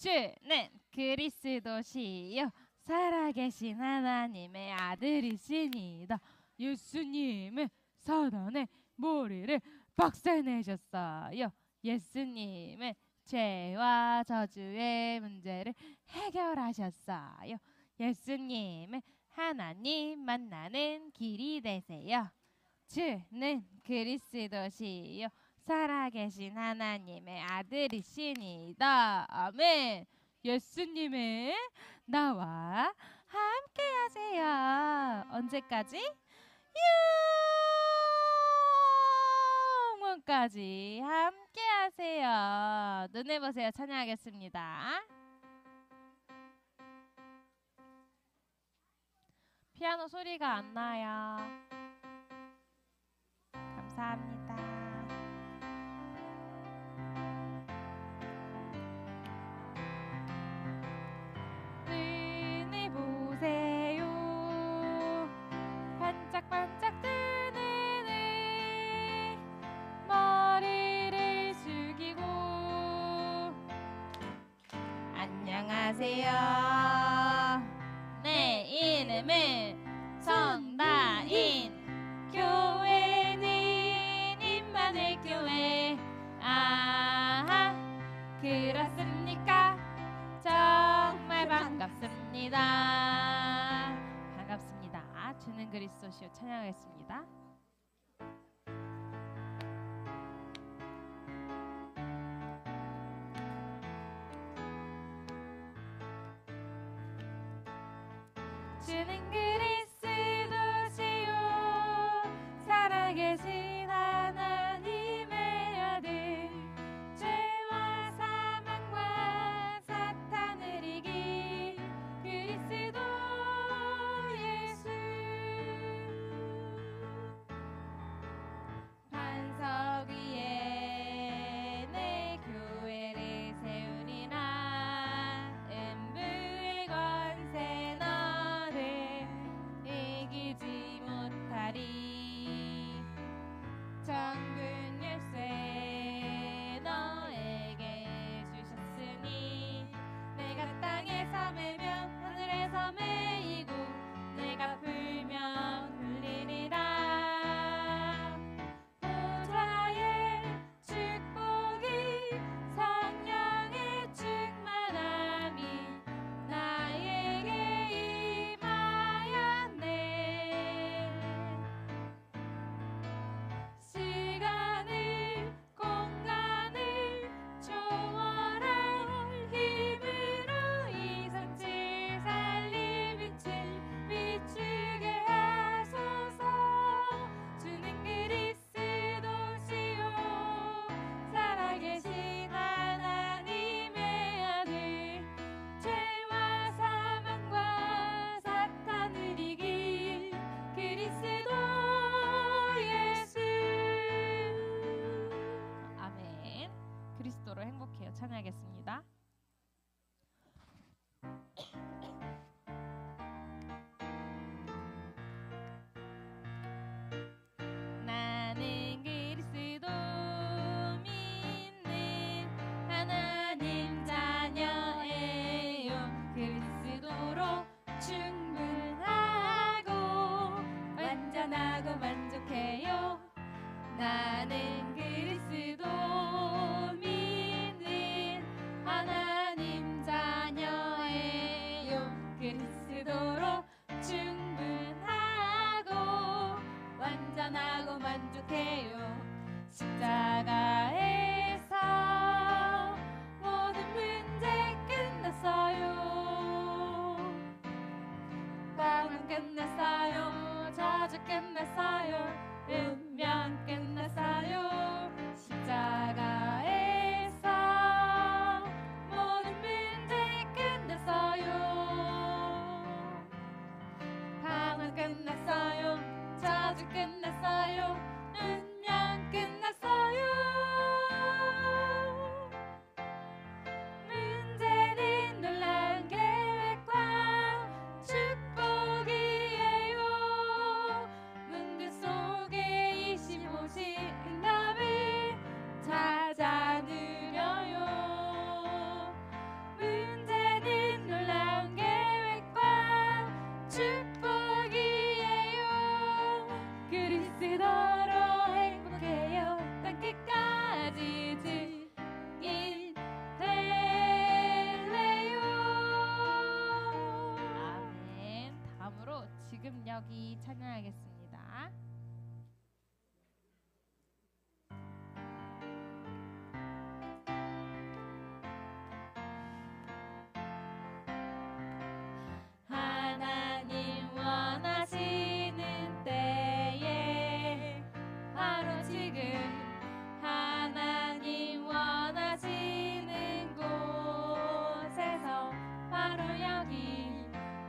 주는 그리스도시요 살아계신 하나님의 아들이시니다. 예수님은 사단의 머리를 박살내셨어요. 예수님은 죄와 저주의 문제를 해결하셨어요. 예수님은 하나님 만나는 길이 되세요. 주는 그리스도시요 살아계신 하나님의 아들이시니다. 아멘. 예수님은 나와 함께 하세요. 언제까지? 영원까지 함께 하세요. 눈을 보세요. 찬양하겠습니다. 피아노 소리가 안 나요. 감사합니다. 눈을 보세요. 반짝반짝 뜨는 해. 머리를 숙이고 안녕하세요. 내 이름은 성다인. 교회는 임마누엘 교회. 아하, 그렇습니까? 정말 반갑습니다. 반갑습니다. 주는 그리스도시요 찬양하겠습니다. 주는 그리스도시요 살아계신 하나님의 아들. 죄와 사망과 사탄을 이긴 그리스도 예수. 반석 위에 내 교회를 세우리라. 음부의 권세 너를 이기지 못하리. 천국 열쇠 너에게 주셨으니 내가 땅에서 매면 하늘에서 매이고 내가 불면 울리리라. 보좌의 축복이 성령의 충만함이 나에게 임하였네. 시간을 공간을 초월할 힘으로 이상칠 살린 빛을 비추게 하소서. 주는 그리스도시요 살아계신 하나님의 아들. 죄와 사망과 사탄을 이긴 그리스도 예수. 아멘. 그리스도로 행복해요. 찬양하겠습니다. 나는 그리스도 믿는 하나님 자녀예요. 그리스도로 충분하고 완전하고 만족해요. 나는 그리스도 믿는 하나님 여기 찬양하겠습니다. 하나님 원하시는 때에 바로 지금 하나님 원하시는 곳에서 바로 여기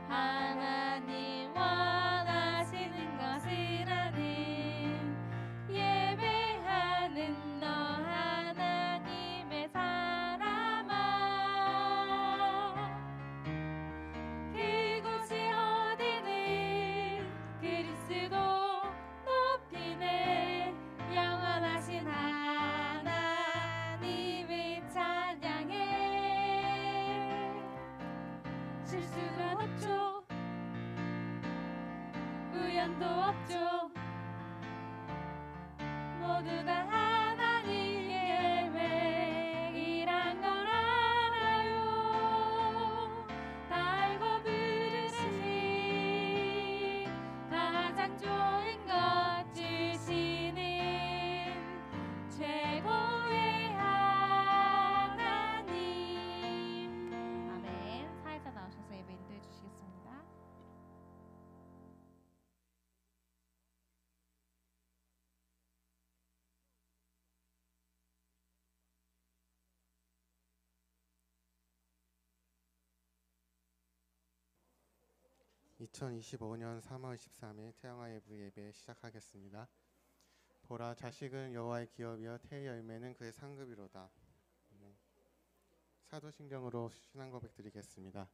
하나님 원하시는 것을 아는 예배하는 너 하나님의 사람아 그곳이 어디는 그리스도 높이네 영원하신 하나님을 찬양해 실수가 없죠 우연도 없죠 모두 다 하나님 계획이란 걸 알아요 다 알고 부르시니 가장 좋은 것 주시는 최고의 하나님 아멘. 사회자 나오셔서 예배 인도해 주시겠습니다. 2025년 3월 13일 태영아 예부 예배 시작하겠습니다. 보라 자식은 여호와의 기업이여 태의 열매는 그의 상급이로다. 사도신경으로 신앙 고백 드리겠습니다.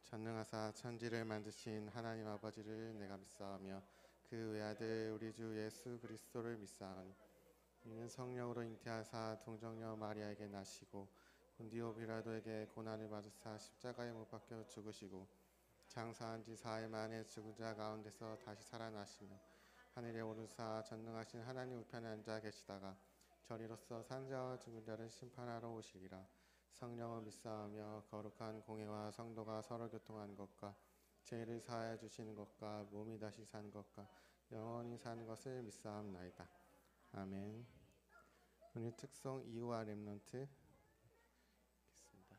전능하사 천지를 만드신 하나님 아버지를 내가 믿사오며 그 외아들 우리 주 예수 그리스도를 믿사오니 이는 성령으로 잉태하사 동정녀 마리아에게 나시고 본디오 빌라도에게 고난을 받으사 십자가에 못 박혀 죽으시고 장사한 지 4일 만에 죽은 자 가운데서 다시 살아나시며 하늘에 오르사 전능하신 하나님 우편에 앉아 계시다가 저리로서 산자와 죽은 자를 심판하러 오시리라. 성령을 믿사오며 거룩한 공회와 성도가 서로 교통하는 것과 죄를 사하여 주시는 것과 몸이 다시 사는 것과 영원히 사는 것을 믿사옵나이다. 아멘. 오늘 특송 이후와 렘넌트 있습니다.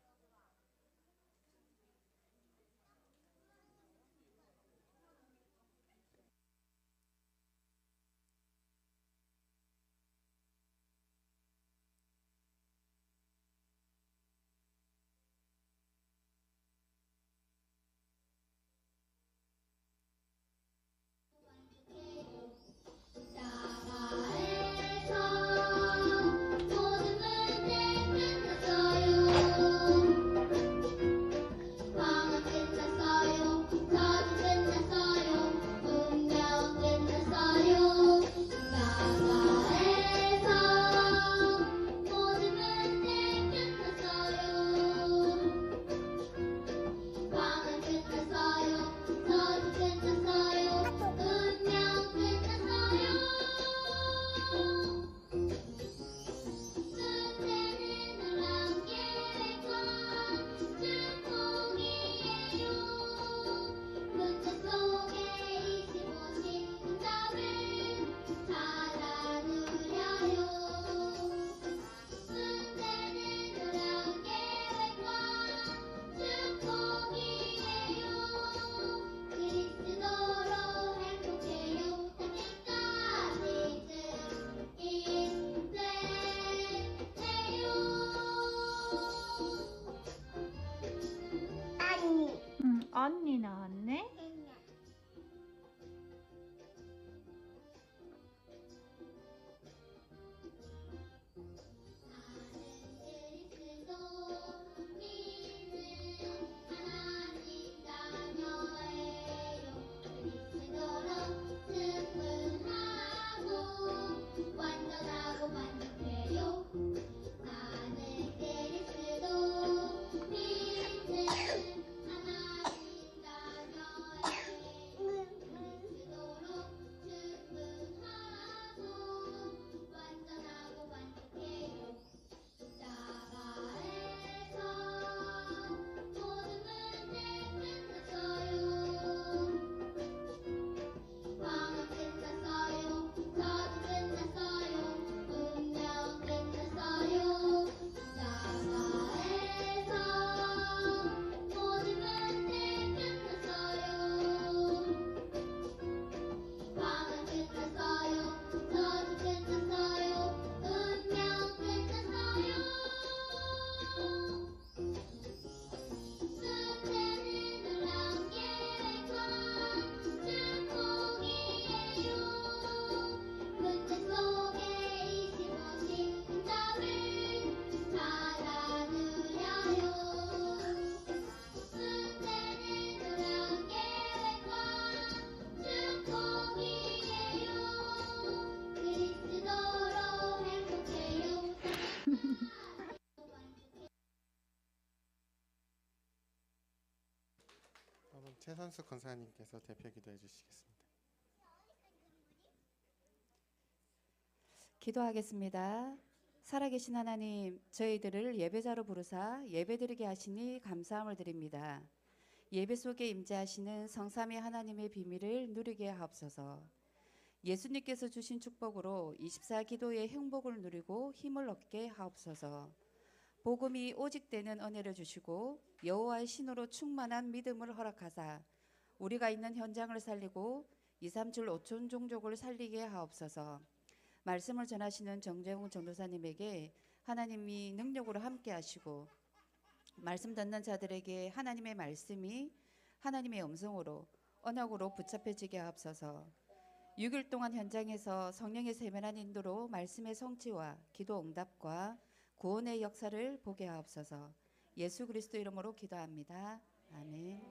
언니 나왔네? 최선수 권사님께서 대표 기도해 주시겠습니다. 기도하겠습니다. 살아계신 하나님, 저희들을 예배자로 부르사 예배드리게 하시니 감사함을 드립니다. 예배 속에 임재하시는 성삼위 하나님의 비밀을 누리게 하옵소서. 예수님께서 주신 축복으로 24 기도의 행복을 누리고 힘을 얻게 하옵소서. 복음이 오직되는 은혜를 주시고 여호와의 신으로 충만한 믿음을 허락하사 우리가 있는 현장을 살리고 2, 3줄 5천 종족을 살리게 하옵소서. 말씀을 전하시는 정재웅 전도사님에게 하나님이 능력으로 함께 하시고 말씀 듣는 자들에게 하나님의 말씀이 하나님의 음성으로 언약으로 붙잡혀지게 하옵소서. 6일 동안 현장에서 성령의 세밀한 인도로 말씀의 성취와 기도 응답과 구원의 역사를 보게 하옵소서. 예수 그리스도 이름으로 기도합니다. 아멘.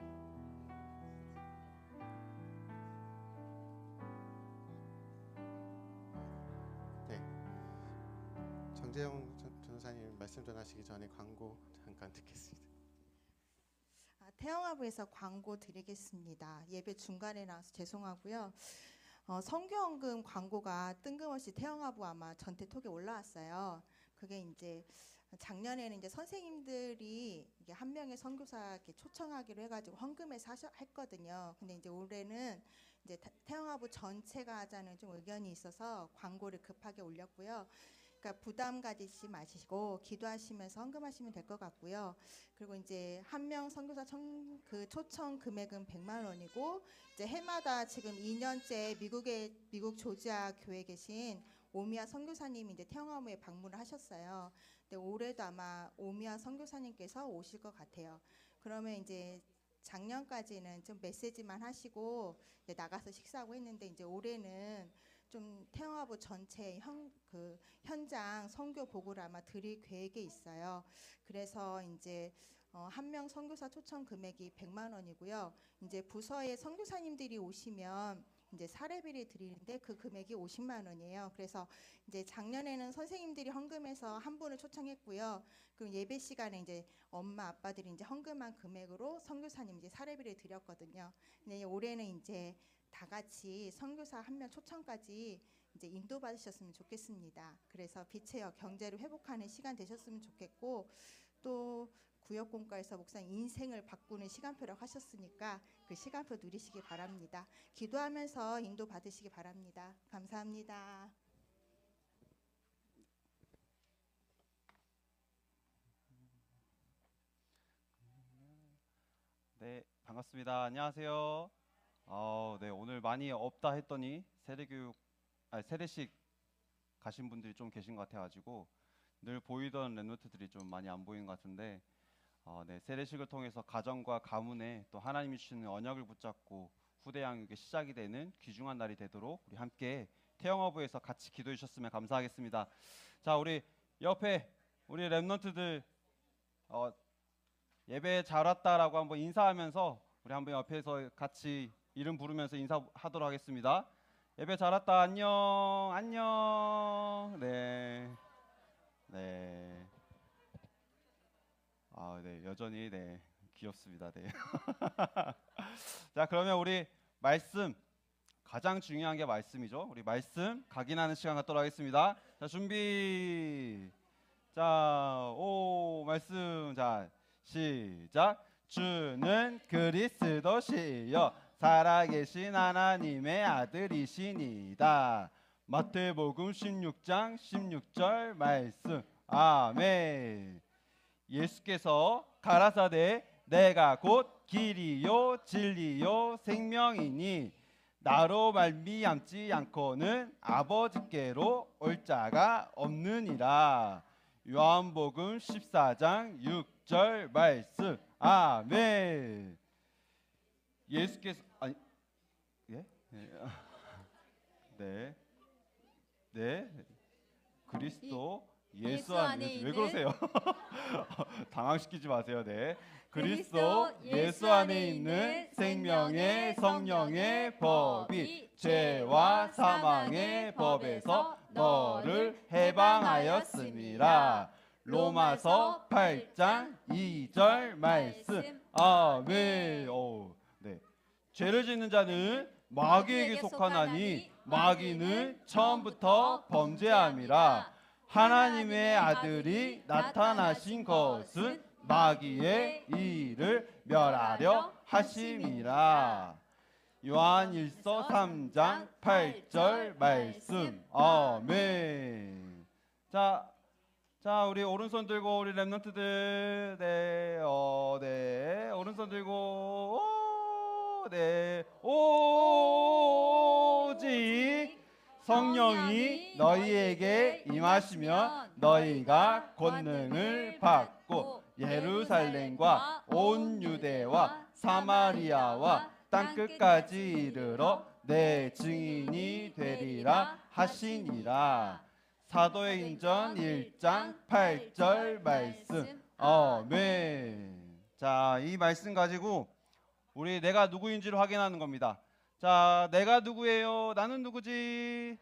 정재영 전도사님 말씀 전하시기 전에 광고 잠깐 듣겠습니다. 태영아부에서 광고 드리겠습니다. 예배 중간에 나와서 죄송하고요. 선교헌금 광고가 뜬금없이 태영아부 아마 전태톡에 올라왔어요. 그게 이제 작년에는 이제 선생님들이 이게 한 명의 선교사 이렇게 초청하기로 해가지고 헌금해서 했거든요. 근데 이제 올해는 이제 태영아부 전체가 하자는 좀 의견이 있어서 광고를 급하게 올렸고요. 그러니까 부담 가지지 마시고 기도하시면서 헌금하시면 될 것 같고요. 그리고 이제 한 명 선교사 그 초청 금액은 100만 원이고 이제 해마다 지금 2년째 미국 조지아 교회에 계신 오미야 선교사님이 이제 태영아부에 방문을 하셨어요. 근데 올해도 아마 오미야 선교사님께서 오실 것 같아요. 그러면 이제 작년까지는 좀 메시지만 하시고 이제 나가서 식사하고 했는데 이제 올해는 좀 태영아부 전체 현장 선교 보고를 아마 드릴 계획에 있어요. 그래서 이제 한 명 선교사 초청 금액이 100만 원이고요. 이제 부서에 선교사님들이 오시면 이제 사례비를 드리는데 그 금액이 50만 원이에요. 그래서 이제 작년에는 선생님들이 헌금해서 한 분을 초청했고요. 그리고 예배 시간에 이제 엄마 아빠들이 이제 헌금한 금액으로 선교사님 이제 사례비를 드렸거든요. 근데 올해는 이제 다 같이 선교사 한 명 초청까지 이제 인도받으셨으면 좋겠습니다. 그래서 빛의 경제를 회복하는 시간 되셨으면 좋겠고 또 구역공과에서 목사님 인생을 바꾸는 시간표라고 하셨으니까 그 시간표 누리시기 바랍니다. 기도하면서 인도받으시기 바랍니다. 감사합니다. 네, 반갑습니다. 안녕하세요. 네, 오늘 많이 없다 했더니 세례식 가신 분들이 좀 계신 것 같아가지고 늘 보이던 랩노트들이 좀 많이 안 보이는 것 같은데 네, 세례식을 통해서 가정과 가문에 또 하나님이 주시는 언약을 붙잡고 후대 양육의 시작이 되는 귀중한 날이 되도록 우리 함께 태영아부에서 같이 기도해 주셨으면 감사하겠습니다. 자, 우리 옆에 우리 랩노트들 예배 잘 왔다라고 한번 인사하면서 우리 한번 옆에서 같이 이름 부르면서 인사하도록 하겠습니다. 예배 잘 왔다. 안녕. 안녕. 네. 네. 네. 여전히 네. 귀엽습니다. 네. 자, 그러면 우리 말씀 가장 중요한 게 말씀이죠. 우리 말씀 각인하는 시간 갖도록 하겠습니다. 자, 준비. 자, 말씀. 자, 시작. 주는 그리스도시요 살아계신 하나님의 아들이시니다. 마태복음 16장 16절 말씀. 아멘. 예수께서 가라사대 내가 곧 길이요 진리요 생명이니 나로 말미암지 않고는 아버지께로 올 자가 없느니라. 요한복음 14장 6절 말씀. 아멘. 예수께서 예? 네. 네. 그리스도 예수 안에 왜 그러세요? 당황시키지 마세요. 네. 그리스도 예수 안에 있는 생명의 성령의 법이 죄와 사망의 법에서 너를 해방하였습니다. 로마서 8장 2절 말씀. 아멘. 네. 죄를 짓는 자는 마귀에게 속하나니 마귀는 처음부터 범죄함이라. 하나님의 아들이 나타나신 것은 마귀의 일을 멸하려 하심이라. 요한일서 3장 8절 말씀. 아멘. 자, 우리 오른손 들고 우리 렘넌트들, 네, 네, 오른손 들고, 네, 오직 성령이 너희에게 임하시면 너희가 권능을 받고 예루살렘과 온 유대와 사마리아와 땅끝까지 이르러 내 증인이 되리라 하시니라. 사도행전 1장 8절 말씀. 아멘. 자, 이 말씀 가지고 우리 내가 누구인지를 확인하는 겁니다. 자, 내가 누구예요? 나는 누구지?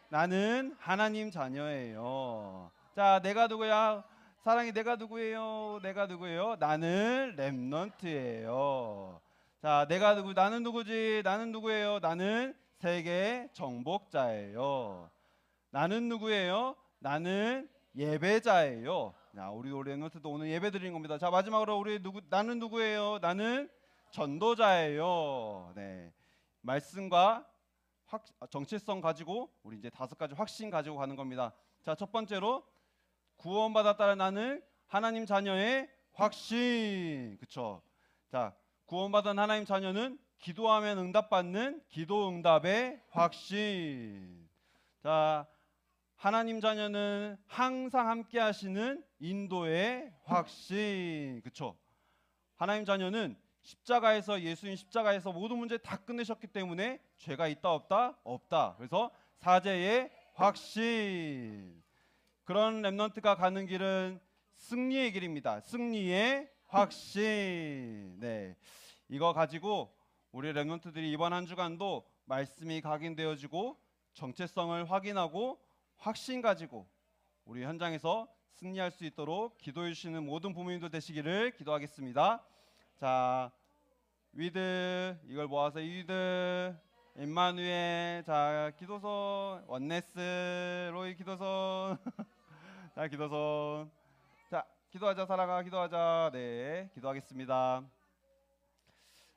나는 하나님 자녀예요. 자, 내가 누구야? 사랑이 내가 누구예요? 내가 누구예요? 나는 렘넌트예요. 자, 내가 누구? 나는 누구지? 나는 누구예요? 나는 세계 정복자예요. 나는 누구예요? 나는 예배자예요. 자, 우리 렘넌트도 오늘 예배 드리는 겁니다. 자, 마지막으로 나는 누구예요? 나는 전도자예요. 네. 말씀과 정체성 가지고 우리 이제 5가지 확신 가지고 가는 겁니다. 자, 첫 번째로 구원받았다는 나는 하나님 자녀의 확신. 그쵸? 자, 구원받은 하나님 자녀는 기도하면 응답받는 기도 응답의 확신. 자, 하나님 자녀는 항상 함께 하시는 인도의 확신. 그쵸? 하나님 자녀는 예수님 십자가에서 모든 문제 다 끝내셨기 때문에 죄가 있다 없다? 없다. 그래서 사죄의 확신. 그런 렘넌트가 가는 길은 승리의 길입니다. 승리의 확신. 네, 이거 가지고 우리 렘넌트들이 이번 한 주간도 말씀이 각인되어지고 정체성을 확인하고 확신 가지고 우리 현장에서 승리할 수 있도록 기도해 주시는 모든 부모님들 되시기를 기도하겠습니다. 자, 위드 이걸 모아서 위드 임마누엘, 자, 기도선, 원네스, 로이 기도선. 자, 기도선. 자, 기도하자. 사랑아, 기도하자. 네, 기도하겠습니다.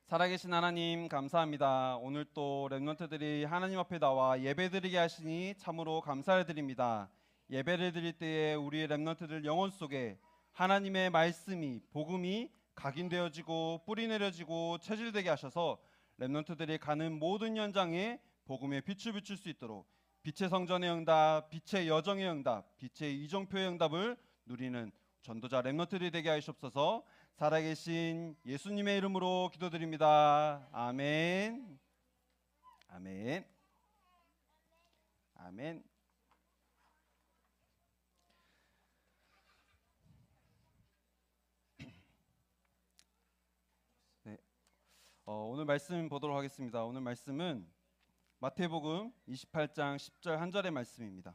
살아계신 하나님 감사합니다. 오늘 또 렘넌트들이 하나님 앞에 나와 예배드리게 하시니 참으로 감사를 드립니다. 예배를 드릴 때에 우리의 렘넌트들 영혼 속에 하나님의 말씀이, 복음이 각인되어지고 뿌리내려지고 체질되게 하셔서 렘넌트들이 가는 모든 현장에 복음의 빛을 비출 수 있도록 빛의 성전의 응답, 빛의 여정의 응답, 빛의 이정표의 응답을 누리는 전도자 렘넌트들이 되게 하시옵소서. 살아계신 예수님의 이름으로 기도드립니다. 아멘. 아멘. 아멘. 네, 오늘 말씀 보도록 하겠습니다. 오늘 말씀은 마태복음 28장 10절 한 절의 말씀입니다.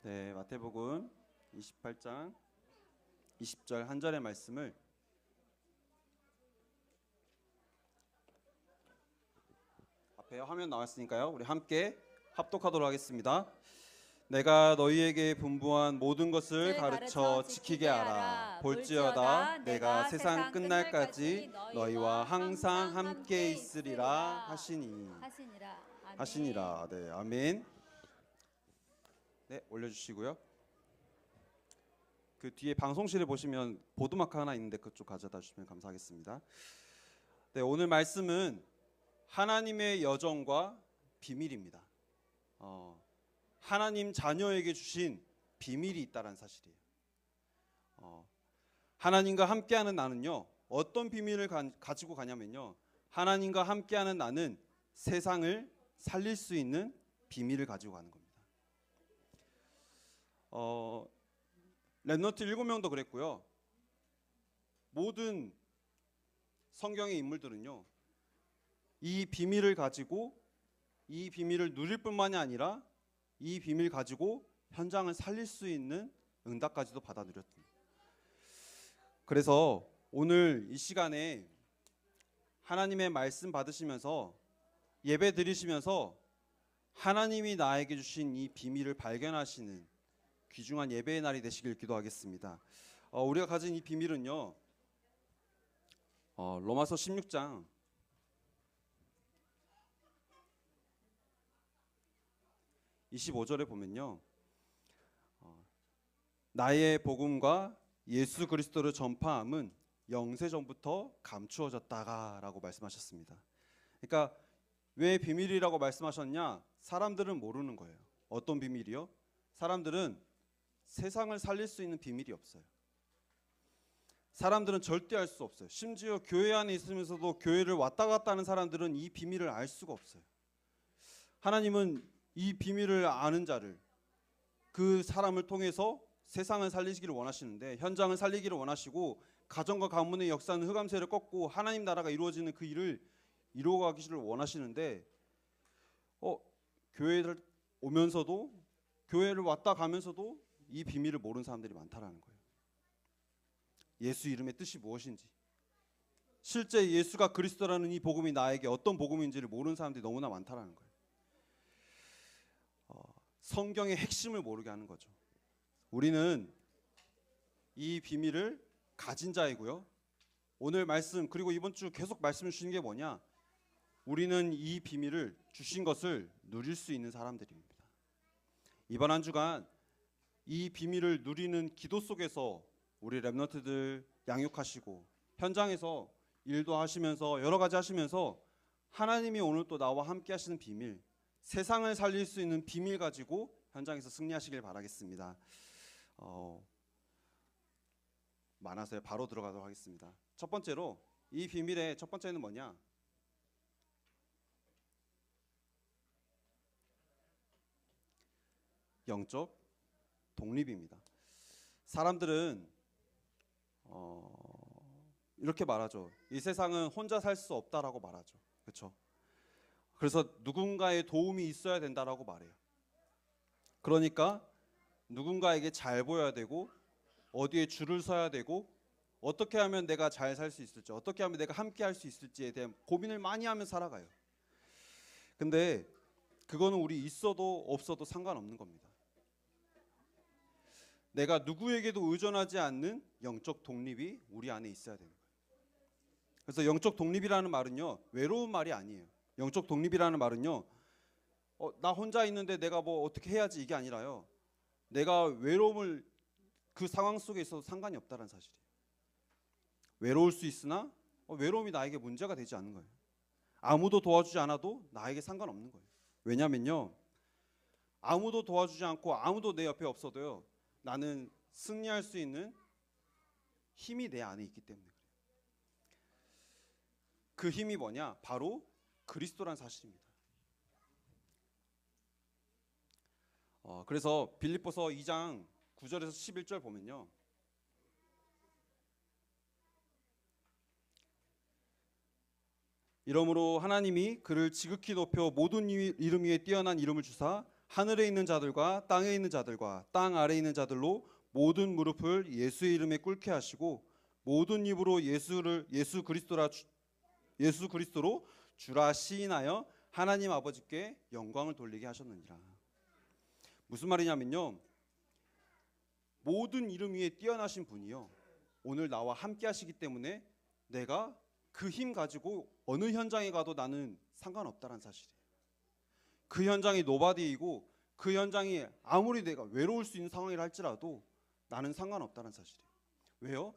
네, 마태복음 28장 20절 한 절의 말씀을 앞에 화면 나왔으니까요. 우리 함께 합독하도록 하겠습니다. 내가 너희에게 분부한 모든 것을 가르쳐 지키게 하라. 볼지어다 내가 세상 끝날까지 너희와 항상 함께 있으리라 하시니라. 네, 아멘. 네, 올려주시고요. 그 뒤에 방송실에 보시면 보드마크 하나 있는데 그쪽 가져다 주시면 감사하겠습니다. 네, 오늘 말씀은 하나님의 여정과 비밀입니다. 하나님 자녀에게 주신 비밀이 있다는 사실이에요. 하나님과 함께하는 나는요, 어떤 비밀을 가지고 가냐면요, 하나님과 함께하는 나는 세상을 살릴 수 있는 비밀을 가지고 가는 겁니다. 렘넌트 7명도 그랬고요. 모든 성경의 인물들은요, 이 비밀을 가지고 이 비밀을 누릴 뿐만이 아니라 이 비밀 가지고 현장을 살릴 수 있는 응답까지도 받아 누렸습니다. 그래서 오늘 이 시간에 하나님의 말씀 받으시면서 예배 드리시면서 하나님이 나에게 주신 이 비밀을 발견하시는 귀중한 예배의 날이 되시길 기도하겠습니다. 우리가 가진 이 비밀은요, 로마서 16장 25절에 보면요, 나의 복음과 예수 그리스도를 전파함은 영세 전부터 감추어졌다가라고 말씀하셨습니다. 그러니까 왜 비밀이라고 말씀하셨냐? 사람들은 모르는 거예요. 어떤 비밀이요? 사람들은 세상을 살릴 수 있는 비밀이 없어요. 사람들은 절대 알 수 없어요. 심지어 교회 안에 있으면서도 교회를 왔다 갔다 하는 사람들은 이 비밀을 알 수가 없어요. 하나님은 이 비밀을 아는 자를, 그 사람을 통해서 세상을 살리시기를 원하시는데, 현장을 살리기를 원하시고, 가정과 가문의 역사는 흑암세를 꺾고 하나님 나라가 이루어지는 그 일을 이루어가기를 원하시는데, 교회를 오면서도, 교회를 왔다 가면서도 이 비밀을 모르는 사람들이 많다라는 거예요. 예수 이름의 뜻이 무엇인지, 실제 예수가 그리스도라는 이 복음이 나에게 어떤 복음인지를 모르는 사람들이 너무나 많다라는 거예요. 성경의 핵심을 모르게 하는 거죠. 우리는 이 비밀을 가진 자이고요, 오늘 말씀 그리고 이번 주 계속 말씀을 주신 게 뭐냐? 우리는 이 비밀을 주신 것을 누릴 수 있는 사람들입니다. 이번 한 주간 이 비밀을 누리는 기도 속에서 우리 렘넌트들 양육하시고, 현장에서 일도 하시면서 여러 가지 하시면서 하나님이 오늘 또 나와 함께 하시는 비밀, 세상을 살릴 수 있는 비밀 가지고 현장에서 승리하시길 바라겠습니다. 많아서요. 바로 들어가도록 하겠습니다. 첫 번째로, 이 비밀의 첫 번째는 뭐냐? 영적 독립입니다. 사람들은 이렇게 말하죠. 이 세상은 혼자 살 수 없다라고 말하죠. 그렇죠? 그래서 누군가의 도움이 있어야 된다라고 말해요. 그러니까 누군가에게 잘 보여야 되고, 어디에 줄을 서야 되고, 어떻게 하면 내가 잘 살 수 있을지, 어떻게 하면 내가 함께 할 수 있을지에 대한 고민을 많이 하며 살아가요. 근데 그거는 우리 있어도 없어도 상관없는 겁니다. 내가 누구에게도 의존하지 않는 영적 독립이 우리 안에 있어야 되는 거예요. 그래서 영적 독립이라는 말은요, 외로운 말이 아니에요. 영적 독립이라는 말은요, 나 혼자 있는데 내가 뭐 어떻게 해야지, 이게 아니라요, 내가 외로움을 그 상황 속에 있어도 상관이 없다는 사실이에요. 외로울 수 있으나 외로움이 나에게 문제가 되지 않는 거예요. 아무도 도와주지 않아도 나에게 상관없는 거예요. 왜냐면요, 아무도 도와주지 않고 아무도 내 옆에 없어도요, 나는 승리할 수 있는 힘이 내 안에 있기 때문에 그래요. 그 힘이 뭐냐? 바로 그리스도란 사실입니다. 그래서 빌립보서 2장 9절에서 11절 보면요, 이러므로 하나님이 그를 지극히 높여 모든 이름 위에 뛰어난 이름을 주사 하늘에 있는 자들과 땅에 있는 자들과 땅 아래에 있는 자들로 모든 무릎을 예수의 이름에 꿇게 하시고 모든 입으로 예수 그리스도로 주라 시인하여 하나님 아버지께 영광을 돌리게 하셨느니라. 무슨 말이냐면요, 모든 이름 위에 뛰어나신 분이요, 오늘 나와 함께 하시기 때문에 내가 그 힘 가지고 어느 현장에 가도 나는 상관없다는 사실이에요. 그 현장이 노바디이고 그 현장이 아무리 내가 외로울 수 있는 상황이라 할지라도 나는 상관없다는 사실이에요. 왜요?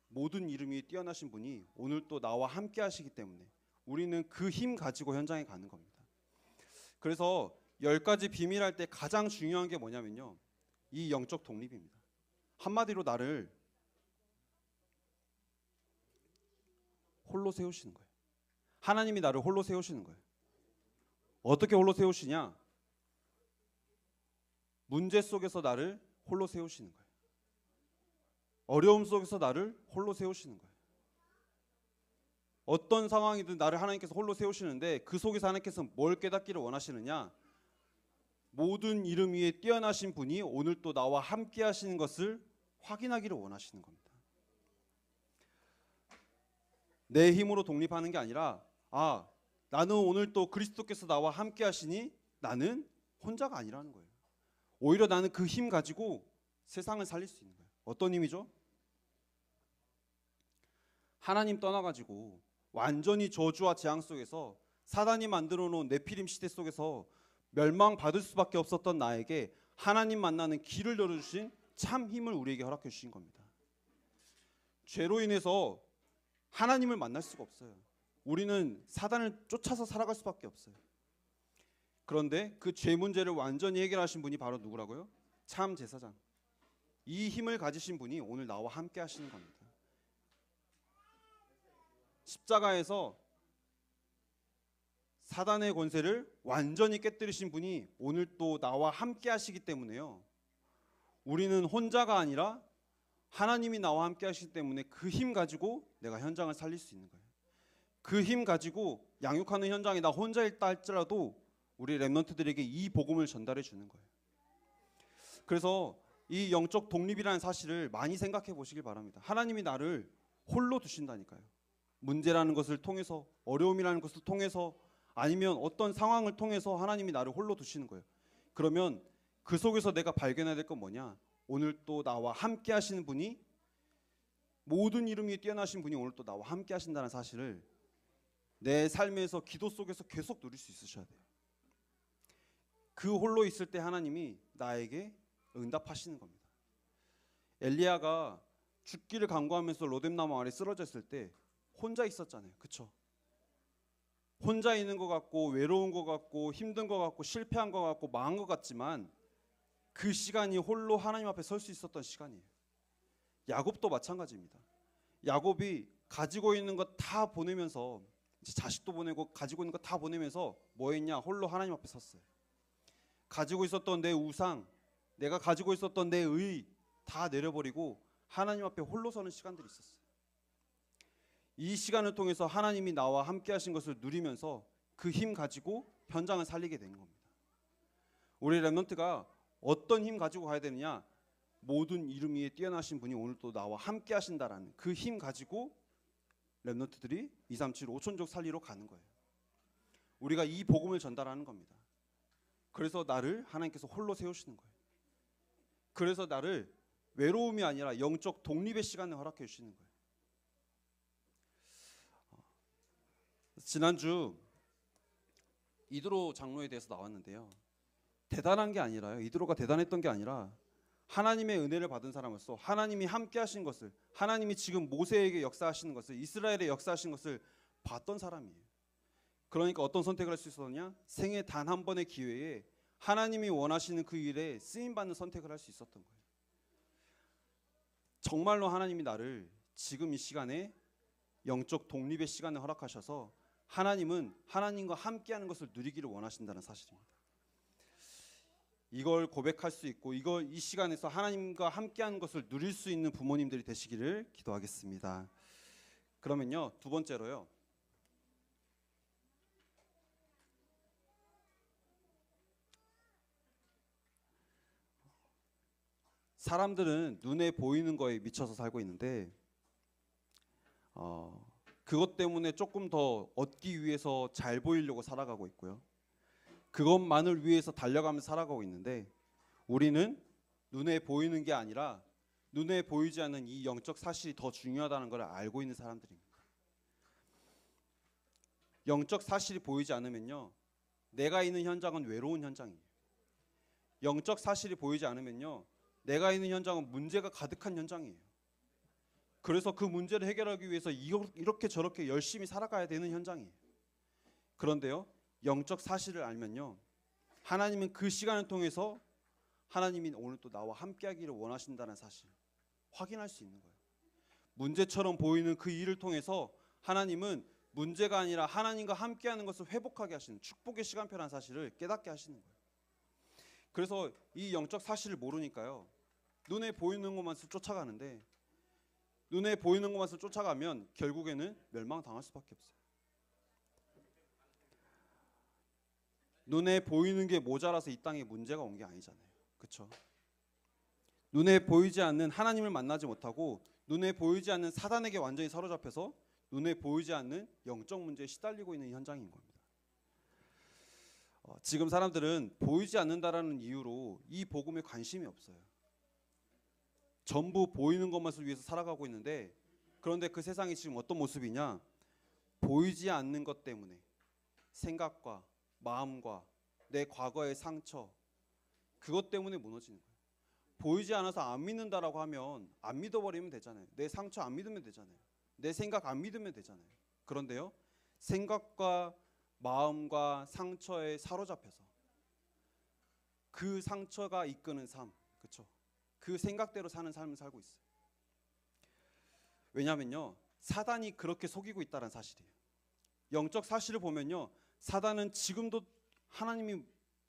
모든 이름 위에 뛰어나신 분이 오늘 또 나와 함께 하시기 때문에 우리는 그 힘 가지고 현장에 가는 겁니다. 그래서 10가지 비밀할 때 가장 중요한 게 뭐냐면요, 이 영적 독립입니다. 한마디로 나를 홀로 세우시는 거예요. 하나님이 나를 홀로 세우시는 거예요. 어떻게 홀로 세우시냐? 문제 속에서 나를 홀로 세우시는 거예요. 어려움 속에서 나를 홀로 세우시는 거예요. 어떤 상황이든 나를 하나님께서 홀로 세우시는데 그 속에서 하나님께서 뭘 깨닫기를 원하시느냐? 모든 이름 위에 뛰어나신 분이 오늘 또 나와 함께 하시는 것을 확인하기를 원하시는 겁니다. 내 힘으로 독립하는 게 아니라 나는 오늘 또 그리스도께서 나와 함께 하시니 나는 혼자가 아니라는 거예요. 오히려 나는 그 힘 가지고 세상을 살릴 수 있는 거예요. 어떤 힘이죠? 하나님 떠나가지고 완전히 저주와 재앙 속에서 사단이 만들어 놓은 네피림 시대 속에서 멸망받을 수밖에 없었던 나에게 하나님 만나는 길을 열어주신 참 힘을 우리에게 허락해 주신 겁니다. 죄로 인해서 하나님을 만날 수가 없어요. 우리는 사단을 쫓아서 살아갈 수밖에 없어요. 그런데 그 죄 문제를 완전히 해결하신 분이 바로 누구라고요? 참 제사장. 이 힘을 가지신 분이 오늘 나와 함께 하시는 겁니다. 십자가에서 사단의 권세를 완전히 깨뜨리신 분이 오늘 또 나와 함께 하시기 때문에요. 우리는 혼자가 아니라 하나님이 나와 함께 하시기 때문에 그 힘 가지고 내가 현장을 살릴 수 있는 거예요. 그 힘 가지고 양육하는 현장에 나 혼자 있다 할지라도 우리 렘넌트들에게 이 복음을 전달해 주는 거예요. 그래서 이 영적 독립이라는 사실을 많이 생각해 보시길 바랍니다. 하나님이 나를 홀로 두신다니까요. 문제라는 것을 통해서, 어려움이라는 것을 통해서, 아니면 어떤 상황을 통해서 하나님이 나를 홀로 두시는 거예요. 그러면 그 속에서 내가 발견해야 될 건 뭐냐? 오늘 또 나와 함께 하시는 분이, 모든 이름 위에 뛰어나신 분이 오늘 또 나와 함께 하신다는 사실을 내 삶에서 기도 속에서 계속 누릴 수 있으셔야 돼요. 그 홀로 있을 때 하나님이 나에게 응답하시는 겁니다. 엘리야가 죽기를 간구하면서 로뎀나무 아래 쓰러졌을 때 혼자 있었잖아요. 그렇죠? 혼자 있는 것 같고 외로운 것 같고 힘든 것 같고 실패한 것 같고 망한 것 같지만 그 시간이 홀로 하나님 앞에 설 수 있었던 시간이에요. 야곱도 마찬가지입니다. 야곱이 가지고 있는 것 다 보내면서, 자식도 보내고 가지고 있는 것 다 보내면서 뭐 했냐? 홀로 하나님 앞에 섰어요. 가지고 있었던 내 우상, 내가 가지고 있었던 내 의 다 내려버리고 하나님 앞에 홀로 서는 시간들이 있었어요. 이 시간을 통해서 하나님이 나와 함께 하신 것을 누리면서 그 힘 가지고 현장을 살리게 된 겁니다. 우리 렘넌트가 어떤 힘 가지고 가야 되느냐? 모든 이름 위에 뛰어나신 분이 오늘 또 나와 함께 하신다라는 그 힘 가지고 렘넌트들이 237 5천족 살리러 가는 거예요. 우리가 이 복음을 전달하는 겁니다. 그래서 나를 하나님께서 홀로 세우시는 거예요. 그래서 나를 외로움이 아니라 영적 독립의 시간을 허락해 주시는 거예요. 지난주 이드로 장로에 대해서 나왔는데요. 대단한 게 아니라요. 이드로가 대단했던 게 아니라 하나님의 은혜를 받은 사람으로서 하나님이 함께 하신 것을, 하나님이 지금 모세에게 역사하시는 것을, 이스라엘에 역사하신 것을 봤던 사람이에요. 그러니까 어떤 선택을 할 수 있었냐? 생애 단 한 번의 기회에 하나님이 원하시는 그 일에 쓰임받는 선택을 할 수 있었던 거예요. 정말로 하나님이 나를 지금 이 시간에 영적 독립의 시간을 허락하셔서 하나님은 하나님과 함께하는 것을 누리기를 원하신다는 사실입니다. 이걸 고백할 수 있고 이 시간에서 하나님과 함께하는 것을 누릴 수 있는 부모님들이 되시기를 기도하겠습니다. 그러면요, 두 번째로요. 사람들은 눈에 보이는 거에 미쳐서 살고 있는데 그것 때문에 조금 더 얻기 위해서 잘 보이려고 살아가고 있고요. 그것만을 위해서 달려가면서 살아가고 있는데 우리는 눈에 보이는 게 아니라 눈에 보이지 않는 이 영적 사실이 더 중요하다는 걸 알고 있는 사람들입니다. 영적 사실이 보이지 않으면요, 내가 있는 현장은 외로운 현장이에요. 영적 사실이 보이지 않으면요, 내가 있는 현장은 문제가 가득한 현장이에요. 그래서 그 문제를 해결하기 위해서 이렇게 저렇게 열심히 살아가야 되는 현장이에요. 그런데요, 영적 사실을 알면요, 하나님은 그 시간을 통해서 하나님이 오늘 또 나와 함께하기를 원하신다는 사실 확인할 수 있는 거예요. 문제처럼 보이는 그 일을 통해서 하나님은 문제가 아니라 하나님과 함께하는 것을 회복하게 하시는 축복의 시간표라는 사실을 깨닫게 하시는 거예요. 그래서 이 영적 사실을 모르니까요, 눈에 보이는 것만 쫓아가는데 눈에 보이는 것만 쫓아가면 결국에는 멸망당할 수밖에 없어요. 눈에 보이는 게 모자라서 이 땅에 문제가 온 게 아니잖아요. 그렇죠? 눈에 보이지 않는 하나님을 만나지 못하고 눈에 보이지 않는 사단에게 완전히 사로잡혀서 눈에 보이지 않는 영적 문제에 시달리고 있는 현장인 겁니다. 지금 사람들은 보이지 않는다라는 이유로 이 복음에 관심이 없어요. 전부 보이는 것만을 위해서 살아가고 있는데, 그런데 그 세상이 지금 어떤 모습이냐? 보이지 않는 것 때문에 생각과 마음과 내 과거의 상처, 그것 때문에 무너지는 거예요. 보이지 않아서 안 믿는다라고 하면 안 믿어버리면 되잖아요. 내 상처 안 믿으면 되잖아요. 내 생각 안 믿으면 되잖아요. 그런데요, 생각과 마음과 상처에 사로잡혀서 그 상처가 이끄는 삶, 그렇죠? 그 생각대로 사는 삶을 살고 있어요. 왜냐하면요, 사단이 그렇게 속이고 있다는 사실이에요. 영적 사실을 보면요, 사단은 지금도 하나님이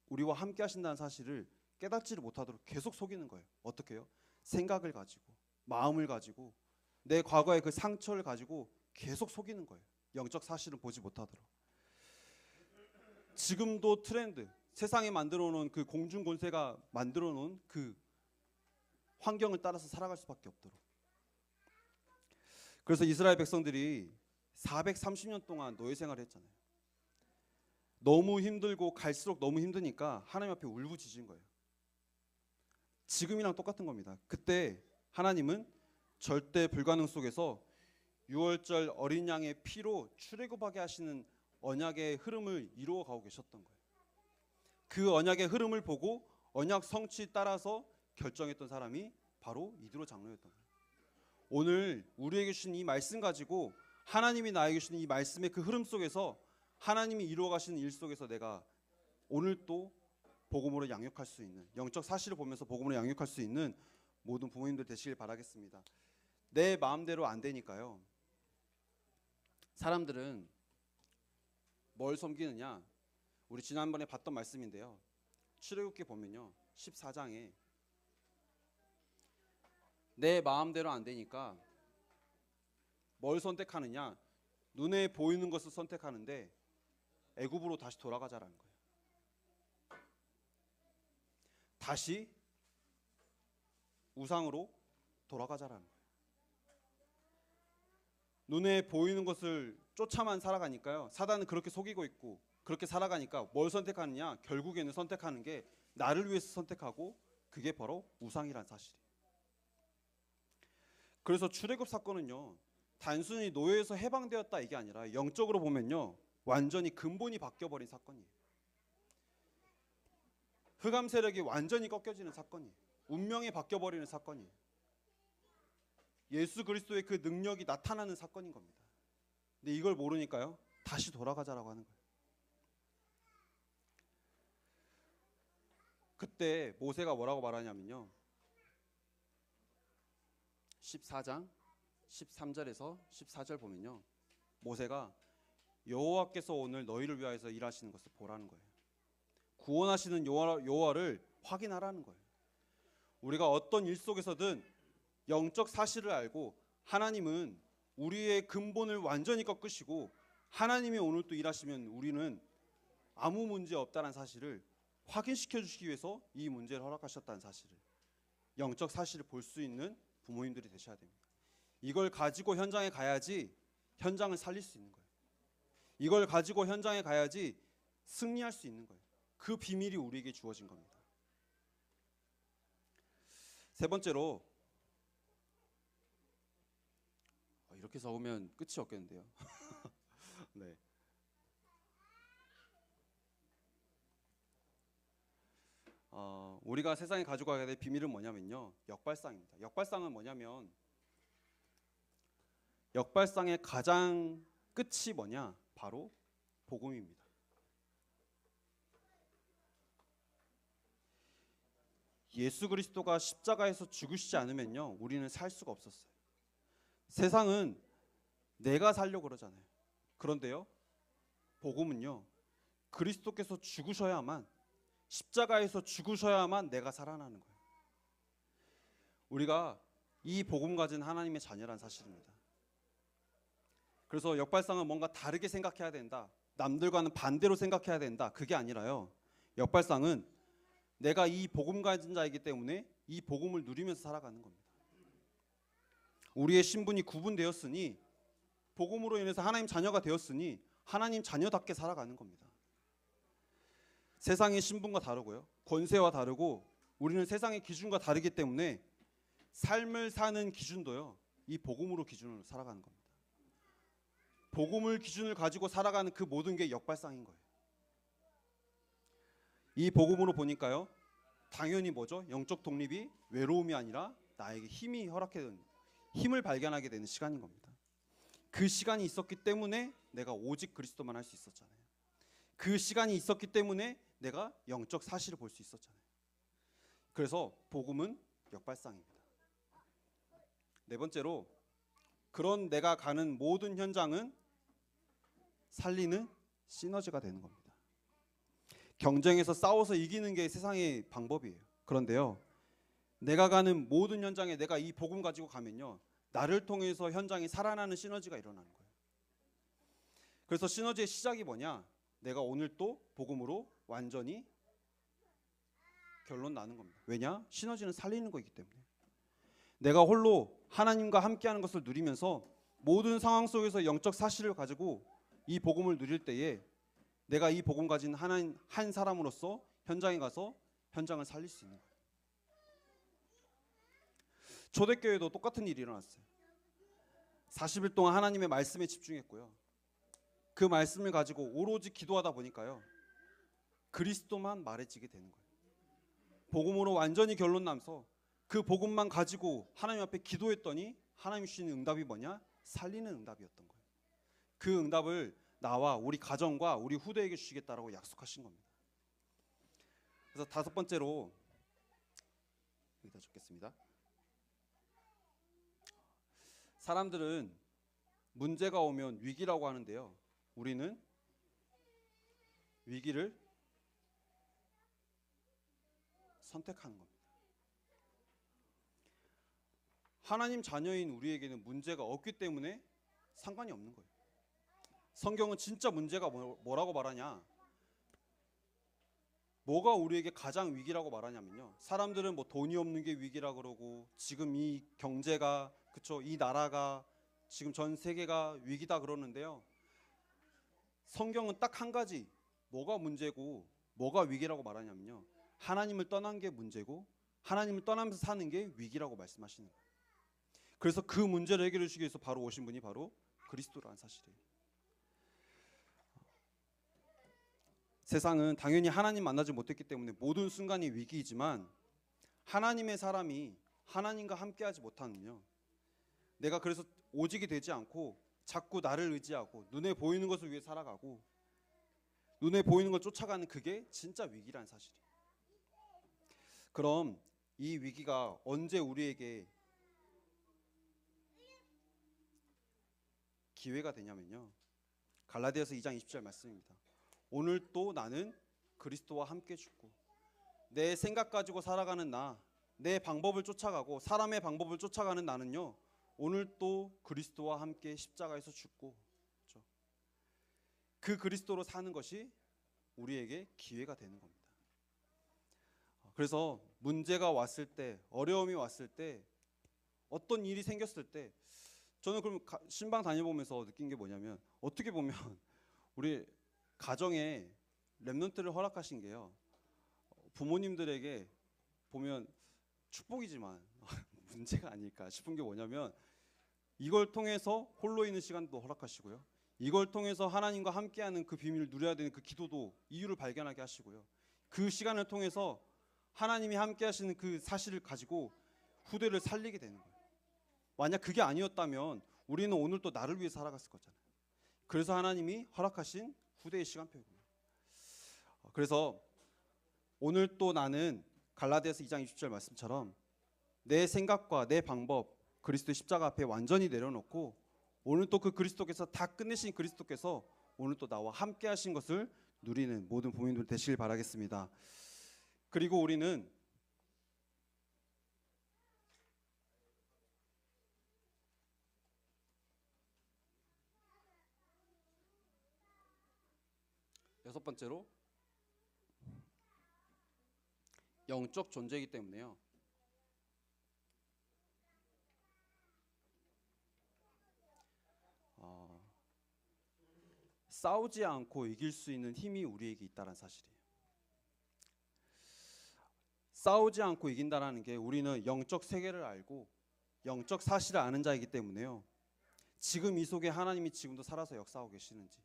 우리와 함께 하신다는 사실을 깨닫지를 못하도록 계속 속이는 거예요. 어떻게 해요? 생각을 가지고, 마음을 가지고, 내 과거의 그 상처를 가지고 계속 속이는 거예요. 영적 사실은 보지 못하도록. 지금도 트렌드, 세상에 만들어 놓은 그 공중 권세가 만들어 놓은 그 환경을 따라서 살아갈 수밖에 없도록. 그래서 이스라엘 백성들이 430년 동안 노예 생활을 했잖아요. 너무 힘들고 갈수록 너무 힘드니까 하나님 앞에 울부짖은 거예요. 지금이랑 똑같은 겁니다. 그때 하나님은 절대 불가능 속에서 6월절 어린 양의 피로 출애굽하게 하시는 언약의 흐름을 이루어 가고 계셨던 거예요. 그 언약의 흐름을 보고 언약 성취 따라서 결정했던 사람이 바로 이드로 장로였던 거예요. 오늘 우리에게 주신 이 말씀 가지고 하나님이 나에게 주신 이 말씀의 그 흐름 속에서 하나님이 이루어 가시는 일 속에서 내가 오늘 또 복음으로 양육할 수 있는, 영적 사실을 보면서 복음으로 양육할 수 있는 모든 부모님들 되시길 바라겠습니다. 내 마음대로 안 되니까요, 사람들은 뭘 섬기느냐? 우리 지난번에 봤던 말씀인데요, 출애굽기 보면요 14장에 내 마음대로 안 되니까 뭘 선택하느냐? 눈에 보이는 것을 선택하는데 애굽으로 다시 돌아가자라는 거예요. 다시 우상으로 돌아가자라는 거예요. 눈에 보이는 것을 쫓아만 살아가니까요, 사단은 그렇게 속이고 있고 그렇게 살아가니까 뭘 선택하느냐? 결국에는 선택하는 게 나를 위해서 선택하고 그게 바로 우상이란 사실이에요. 그래서 출애굽 사건은요, 단순히 노예에서 해방되었다 이게 아니라 영적으로 보면요, 완전히 근본이 바뀌어버린 사건이에요. 흑암 세력이 완전히 꺾여지는 사건이에요. 운명이 바뀌어버리는 사건이에요. 예수 그리스도의 그 능력이 나타나는 사건인 겁니다. 근데 이걸 모르니까요, 다시 돌아가자라고 하는 거예요. 그때 모세가 뭐라고 말하냐면요, 14장 13절에서 14절 보면요, 모세가 여호와께서 오늘 너희를 위하여서 일하시는 것을 보라는 거예요. 구원하시는 여호와를 확인하라는 거예요. 우리가 어떤 일 속에서든 영적 사실을 알고 하나님은 우리의 근본을 완전히 꺾으시고 하나님이 오늘 또 일하시면 우리는 아무 문제 없다는 사실을 확인시켜 주시기 위해서 이 문제를 허락하셨다는 사실을, 영적 사실을 볼 수 있는 부모님들이 되셔야 됩니다. 이걸 가지고 현장에 가야지 현장을 살릴 수 있는 거예요. 이걸 가지고 현장에 가야지 승리할 수 있는 거예요. 그 비밀이 우리에게 주어진 겁니다. 세 번째로, 이렇게 적으면 끝이 없겠는데요. 네. 우리가 세상에 가지고 가야 될 비밀은 뭐냐면요, 역발상입니다. 역발상은 뭐냐면, 역발상의 가장 끝이 뭐냐? 바로 복음입니다. 예수 그리스도가 십자가에서 죽으시지 않으면요, 우리는 살 수가 없었어요. 세상은 내가 살려고 그러잖아요. 그런데요, 복음은요, 그리스도께서 죽으셔야만, 십자가에서 죽으셔야만 내가 살아나는 거예요. 우리가 이 복음 가진 하나님의 자녀란 사실입니다. 그래서 역발상은 뭔가 다르게 생각해야 된다, 남들과는 반대로 생각해야 된다, 그게 아니라요. 역발상은 내가 이 복음 가진 자이기 때문에 이 복음을 누리면서 살아가는 겁니다. 우리의 신분이 구분되었으니, 복음으로 인해서 하나님 자녀가 되었으니 하나님 자녀답게 살아가는 겁니다. 세상의 신분과 다르고요, 권세와 다르고 우리는 세상의 기준과 다르기 때문에 삶을 사는 기준도요, 이 복음으로 기준으로 살아가는 겁니다. 복음을 기준을 가지고 살아가는 그 모든 게 역발상인 거예요. 이 복음으로 보니까요, 당연히 뭐죠? 영적 독립이 외로움이 아니라 나에게 힘을 발견하게 되는 시간인 겁니다. 그 시간이 있었기 때문에 내가 오직 그리스도만 할 수 있었잖아요. 그 시간이 있었기 때문에 내가 영적 사실을 볼 수 있었잖아요. 그래서 복음은 역발상입니다. 네 번째로, 그런 내가 가는 모든 현장은 살리는 시너지가 되는 겁니다. 경쟁에서 싸워서 이기는 게 세상의 방법이에요. 그런데요, 내가 가는 모든 현장에 내가 이 복음 가지고 가면요, 나를 통해서 현장이 살아나는 시너지가 일어나는 거예요. 그래서 시너지의 시작이 뭐냐? 내가 오늘 또 복음으로 완전히 결론 나는 겁니다. 왜냐? 시너지는 살리는 거이기 때문에. 내가 홀로 하나님과 함께하는 것을 누리면서 모든 상황 속에서 영적 사실을 가지고 이 복음을 누릴 때에 내가 이 복음 가진 한 사람으로서 현장에 가서 현장을 살릴 수 있는 거예요. 초대교회도 똑같은 일이 일어났어요. 40일 동안 하나님의 말씀에 집중했고요, 그 말씀을 가지고 오로지 기도하다 보니까요, 그리스도만 말해지게 되는 거예요. 복음으로 완전히 결론 나면서 그 복음만 가지고 하나님 앞에 기도했더니 하나님 주시는 응답이 뭐냐? 살리는 응답이었던 거예요. 그 응답을 나와 우리 가정과 우리 후대에게 주시겠다라고 약속하신 겁니다. 그래서 다섯 번째로 여기다 적겠습니다. 사람들은 문제가 오면 위기라고 하는데요, 우리는 위기를 선택하는 겁니다. 하나님 자녀인 우리에게는 문제가 없기 때문에 상관이 없는 거예요. 성경은 진짜 문제가 뭐라고 말하냐? 뭐가 우리에게 가장 위기라고 말하냐면요, 사람들은 뭐 돈이 없는 게 위기라 그러고, 지금 이 경제가, 그쵸, 이 나라가, 지금 전 세계가 위기다 그러는데요, 성경은 딱 한 가지, 뭐가 문제고 뭐가 위기라고 말하냐면요, 하나님을 떠난 게 문제고 하나님을 떠나면서 사는 게 위기라고 말씀하시는 거예요. 그래서 그 문제를 해결해 주시기 위해서 바로 오신 분이 바로 그리스도라는 사실이에요. 세상은 당연히 하나님 만나지 못했기 때문에 모든 순간이 위기이지만, 하나님의 사람이 하나님과 함께하지 못하면요, 내가 그래서 오직이 되지 않고 자꾸 나를 의지하고 눈에 보이는 것을 위해 살아가고 눈에 보이는 걸 쫓아가는, 그게 진짜 위기라는 사실이에요. 그럼 이 위기가 언제 우리에게 기회가 되냐면요, 갈라디아서 2장 20절 말씀입니다. 오늘 또 나는 그리스도와 함께 죽고 내 생각 가지고 살아가는 나, 내 방법을 쫓아가고 사람의 방법을 쫓아가는 나는요, 오늘 또 그리스도와 함께 십자가에서 죽고, 그렇죠? 그 그리스도로 사는 것이 우리에게 기회가 되는 겁니다. 그래서 문제가 왔을 때, 어려움이 왔을 때, 어떤 일이 생겼을 때, 저는 그럼 신방 다녀보면서 느낀 게 뭐냐면, 어떻게 보면 우리 가정에 렘넌트를 허락하신 게요, 부모님들에게 보면 축복이지만 문제가 아닐까 싶은 게 뭐냐면, 이걸 통해서 홀로 있는 시간도 허락하시고요, 이걸 통해서 하나님과 함께하는 그 비밀을 누려야 되는 그 기도도 이유를 발견하게 하시고요, 그 시간을 통해서 하나님이 함께하시는 그 사실을 가지고 후대를 살리게 되는 거예요. 만약 그게 아니었다면 우리는 오늘 또 나를 위해 살아갔을 거잖아요. 그래서 하나님이 허락하신 후대의 시간표입니다. 그래서 오늘 또 나는 갈라디아서 2장 20절 말씀처럼 내 생각과 내 방법, 그리스도의 십자가 앞에 완전히 내려놓고, 오늘 또 그 그리스도께서 다 끝내신 그리스도께서 오늘 또 나와 함께 하신 것을 누리는 모든 부모님들 되시길 바라겠습니다. 그리고 우리는 여섯 번째로 영적 존재이기 때문에요. 싸우지 않고 이길 수 있는 힘이 우리에게 있다는 사실이에요. 싸우지 않고 이긴다라는 게 우리는 영적 세계를 알고 영적 사실을 아는 자이기 때문에요. 지금 이 속에 하나님이 지금도 살아서 역사하고 계시는지,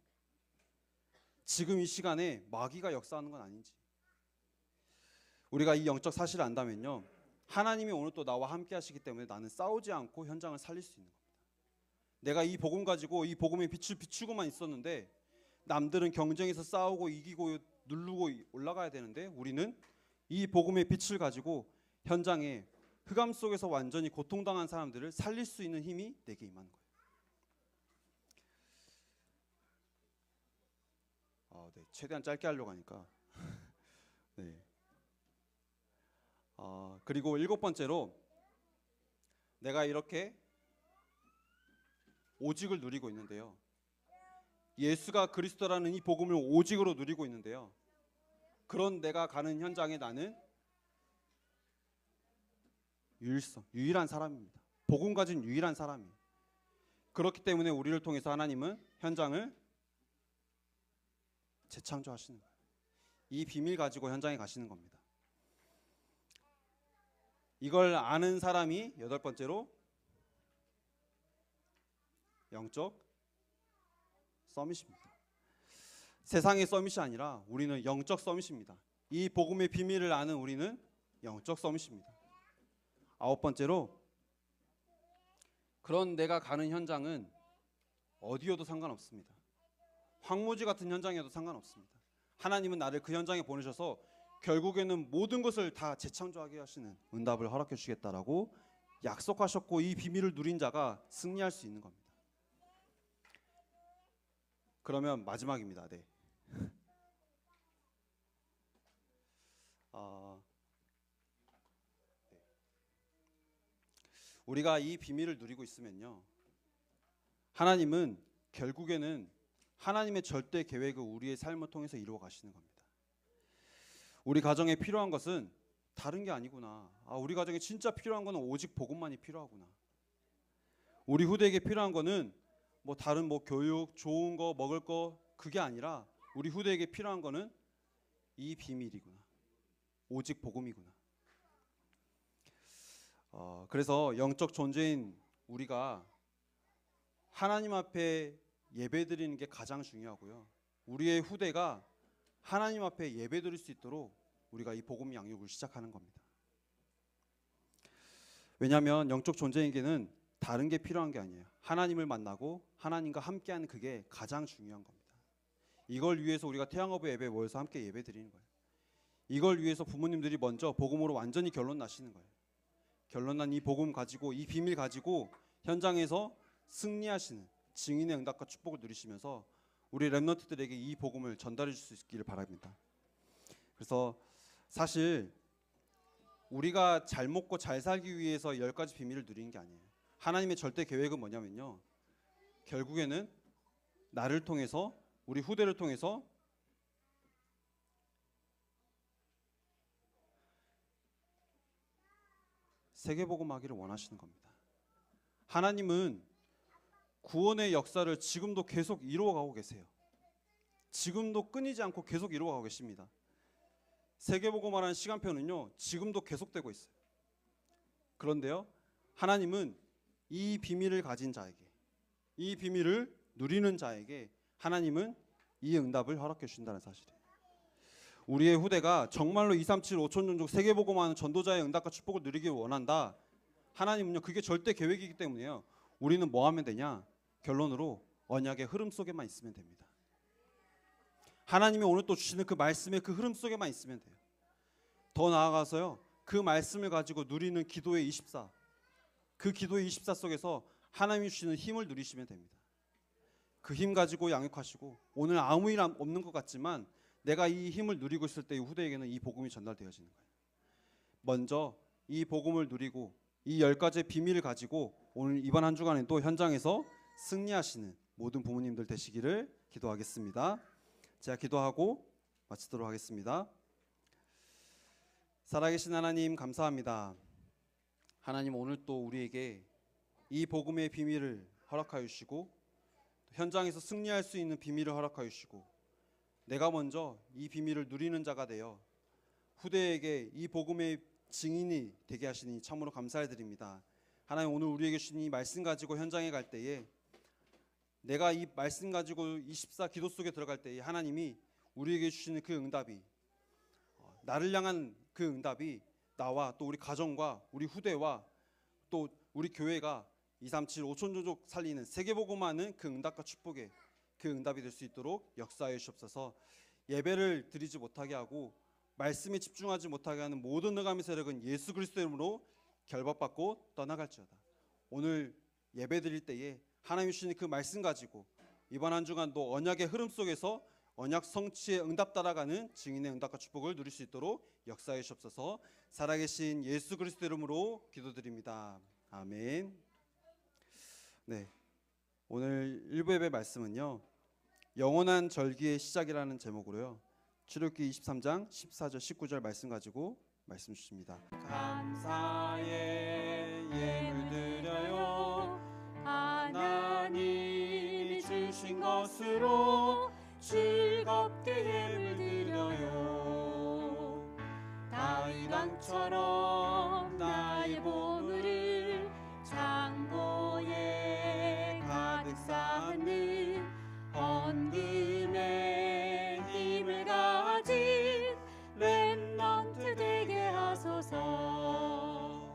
지금 이 시간에 마귀가 역사하는 건 아닌지, 우리가 이 영적 사실을 안다면요, 하나님이 오늘 또 나와 함께 하시기 때문에 나는 싸우지 않고 현장을 살릴 수 있는 겁니다. 내가 이 복음 가지고 이 복음의 빛을 비추고만 있었는데 남들은 경쟁에서 싸우고 이기고 누르고 올라가야 되는데 우리는 이 복음의 빛을 가지고 현장에 흑암 속에서 완전히 고통당한 사람들을 살릴 수 있는 힘이 내게 임하는 거예요. 네, 최대한 짧게 하려고 하니까. 네. 그리고 일곱 번째로 내가 이렇게 오직을 누리고 있는데요. 예수가 그리스도라는 이 복음을 오직으로 누리고 있는데요. 그런 내가 가는 현장에 나는 유일한 사람입니다. 복음 가진 유일한 사람이에요. 그렇기 때문에 우리를 통해서 하나님은 현장을 재창조하시는 거예요. 이 비밀 가지고 현장에 가시는 겁니다. 이걸 아는 사람이 여덟 번째로 영적 서밋입니다. 세상의 서밋이 아니라 우리는 영적 서밋입니다. 이 복음의 비밀을 아는 우리는 영적 서밋입니다. 아홉 번째로 그런 내가 가는 현장은 어디여도 상관없습니다. 황무지 같은 현장이어도 상관없습니다. 하나님은 나를 그 현장에 보내셔서 결국에는 모든 것을 다 재창조하게 하시는 응답을 허락해 주시겠다라고 약속하셨고, 이 비밀을 누린 자가 승리할 수 있는 겁니다. 그러면 마지막입니다. 네. 우리가 이 비밀을 누리고 있으면요, 하나님은 결국에는 하나님의 절대 계획을 우리의 삶을 통해서 이루어 가시는 겁니다. 우리 가정에 필요한 것은 다른 게 아니구나. 우리 가정에 진짜 필요한 거는 오직 복음만이 필요하구나. 우리 후대에게 필요한 거는 뭐 다른 뭐 교육, 좋은 거, 먹을 거, 그게 아니라 우리 후대에게 필요한 거는 이 비밀이구나. 오직 복음이구나. 그래서 영적 존재인 우리가 하나님 앞에 예배드리는 게 가장 중요하고요. 우리의 후대가 하나님 앞에 예배드릴 수 있도록 우리가 이 복음 양육을 시작하는 겁니다. 왜냐하면 영적 존재에게는 다른 게 필요한 게 아니에요. 하나님을 만나고 하나님과 함께하는 그게 가장 중요한 겁니다. 이걸 위해서 우리가 태양어부 예배에 모여서 함께 예배드리는 거예요. 이걸 위해서 부모님들이 먼저 복음으로 완전히 결론 나시는 거예요. 결론 난 이 복음 가지고, 이 비밀 가지고 현장에서 승리하시는 증인의 응답과 축복을 누리시면서 우리 렘넌트들에게 이 복음을 전달해 줄 수 있기를 바랍니다. 그래서 사실 우리가 잘 먹고 잘 살기 위해서 10가지 비밀을 누리는 게 아니에요. 하나님의 절대 계획은 뭐냐면요, 결국에는 나를 통해서, 우리 후대를 통해서 세계복음하기를 원하시는 겁니다. 하나님은 구원의 역사를 지금도 계속 이루어가고 계세요. 지금도 끊이지 않고 계속 이루어가고 계십니다. 세계복음하라는 시간표는요, 지금도 계속되고 있어요. 그런데요, 하나님은 이 비밀을 가진 자에게, 이 비밀을 누리는 자에게 하나님은 이 응답을 허락해 주신다는 사실이에요. 우리의 후대가 정말로 237 5천 종족 세계복음하는 전도자의 응답과 축복을 누리길 원한다. 하나님은요, 그게 절대 계획이기 때문에요. 우리는 뭐 하면 되냐? 결론으로 언약의 흐름 속에만 있으면 됩니다. 하나님이 오늘 또 주시는 그 말씀의 그 흐름 속에만 있으면 돼요. 더 나아가서요, 그 말씀을 가지고 누리는 기도의 24, 그 기도의 24 속에서 하나님이 주시는 힘을 누리시면 됩니다. 그 힘 가지고 양육하시고, 오늘 아무 일 없는 것 같지만 내가 이 힘을 누리고 있을 때 후대에게는 이 복음이 전달되어지는 거예요. 먼저 이 복음을 누리고 이 10가지의 비밀을 가지고 오늘 이번 한 주간에도 현장에서 승리하시는 모든 부모님들 되시기를 기도하겠습니다. 제가 기도하고 마치도록 하겠습니다. 살아계신 하나님 감사합니다. 하나님 오늘 또 우리에게 이 복음의 비밀을 허락하여 주시고 현장에서 승리할 수 있는 비밀을 허락하여 주시고 내가 먼저 이 비밀을 누리는 자가 되어 후대에게 이 복음의 증인이 되게 하시니 참으로 감사드립니다. 하나님 오늘 우리에게 주신 이 말씀 가지고 현장에 갈 때에 내가 이 말씀 가지고 24 기도 속에 들어갈 때에 하나님이 우리에게 주시는 그 응답이 나를 향한 그 응답이 나와 또 우리 가정과 우리 후대와 또 우리 교회가 237 5천조족 살리는 세계복음화하는 그 응답과 축복에 그 응답이 될 수 있도록 역사하여 주옵소서. 예배를 드리지 못하게 하고 말씀에 집중하지 못하게 하는 모든 흑암의 세력은 예수 그리스도 이름으로 결박받고 떠나갈지어다. 오늘 예배 드릴 때에 하나님이 주신 그 말씀 가지고 이번 한 주간도 언약의 흐름 속에서 언약 성취의 응답 따라가는 증인의 응답과 축복을 누릴 수 있도록 역사해 주옵소서. 살아계신 예수 그리스도 이름으로 기도드립니다. 아멘. 네, 오늘 1부 예배 말씀은요, 영원한 절기의 시작이라는 제목으로요, 출애굽기 23장 14절 19절 말씀 가지고 말씀 주십니다. 감사의 예물 드려요 하나님이 주신 것으로 즐겁게 예물 드려요. 다윗 왕처럼 나의 보물을 창고에 가득 쌓는 헌금의 힘을 가진 렘넌트 되게 하소서.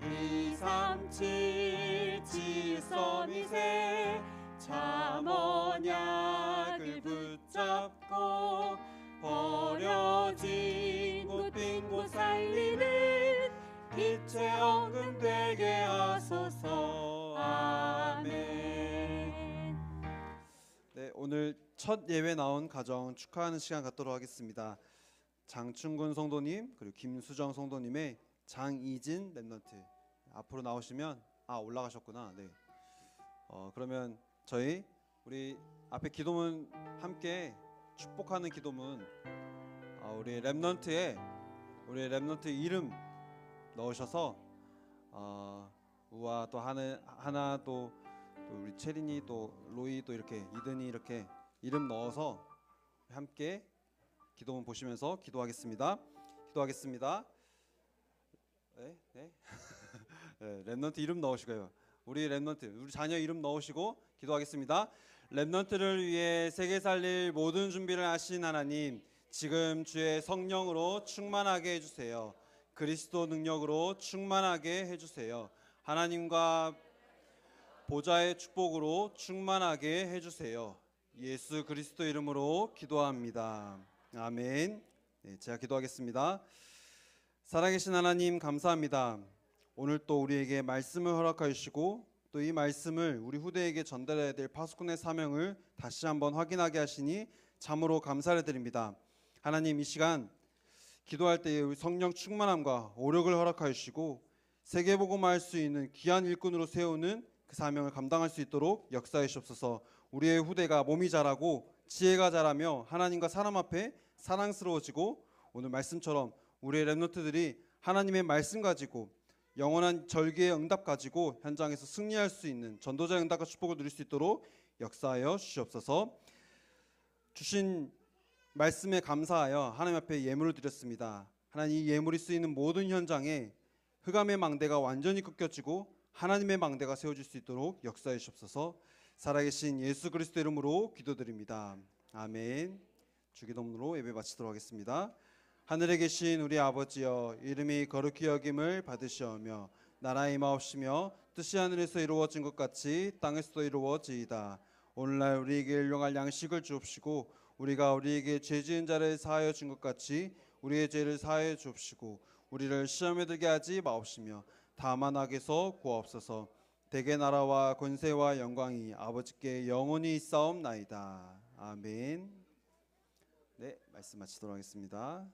237 지서밋에 참 언약을 붙잡고 버려진 곳 빈 곳 살리는 빛의 헌금 되게 하소서. 아멘. 네, 오늘 첫 예배 나온 가정 축하하는 시간 갖도록 하겠습니다. 장충근 성도님 그리고 김수정 성도님의 장이진 렘넌트 앞으로 나오시면 올라가셨구나. 네. 그러면 저희 우리 앞에 기도문 함께 축복하는 기도문 우리 렘넌트 이름 넣으셔서 우와 또 하나 또 우리 체린이 또 로이 또 이렇게 이든이 이렇게 이름 넣어서 함께 기도문 보시면서 기도하겠습니다. 네. 네, 렘넌트 이름 넣으시고요. 우리 렘넌트 우리 자녀 이름 넣으시고 기도하겠습니다. 렘넌트를 위해 세계 살릴 모든 준비를 하신 하나님, 지금 주의 성령으로 충만하게 해주세요. 그리스도 능력으로 충만하게 해주세요. 하나님과 보좌의 축복으로 충만하게 해주세요. 예수 그리스도 이름으로 기도합니다. 아멘. 네, 제가 기도하겠습니다. 살아계신 하나님 감사합니다. 오늘 또 우리에게 말씀을 허락하여 주시고 또 이 말씀을 우리 후대에게 전달해야 될 파수꾼의 사명을 다시 한번 확인하게 하시니 참으로 감사를 드립니다. 하나님 이 시간 기도할 때에 성령 충만함과 오력을 허락하여 주시고 세계복음화할 수 있는 귀한 일꾼으로 세우는 그 사명을 감당할 수 있도록 역사해 주옵소서. 우리의 후대가 몸이 자라고 지혜가 자라며 하나님과 사람 앞에 사랑스러워지고 오늘 말씀처럼 우리의 렘넌트들이 하나님의 말씀 가지고 영원한 절기의 응답 가지고 현장에서 승리할 수 있는 전도자의 응답과 축복을 누릴 수 있도록 역사하여 주시옵소서. 주신 말씀에 감사하여 하나님 앞에 예물을 드렸습니다. 하나님 이 예물이 쓰이는 모든 현장에 흑암의 망대가 완전히 꺾여지고 하나님의 망대가 세워질 수 있도록 역사해 주옵소서. 살아계신 예수 그리스도 이름으로 기도드립니다. 아멘. 주기도문으로 예배 마치도록 하겠습니다. 하늘에 계신 우리 아버지여, 이름이 거룩히 여김을 받으시오며 나라의 임하옵시며 뜻이 하늘에서 이루어진 것 같이 땅에서도 이루어지이다. 오늘날 우리에게 일용할 양식을 주옵시고 우리가 우리에게 죄 지은 자를 사하여 준 것 같이 우리의 죄를 사하여 주옵시고 우리를 시험에 들게 하지 마옵시며 다만 악에서 구하옵소서. 대개 나라와 권세와 영광이 아버지께 영원히 있사옵나이다. 아멘. 네, 말씀 마치도록 하겠습니다.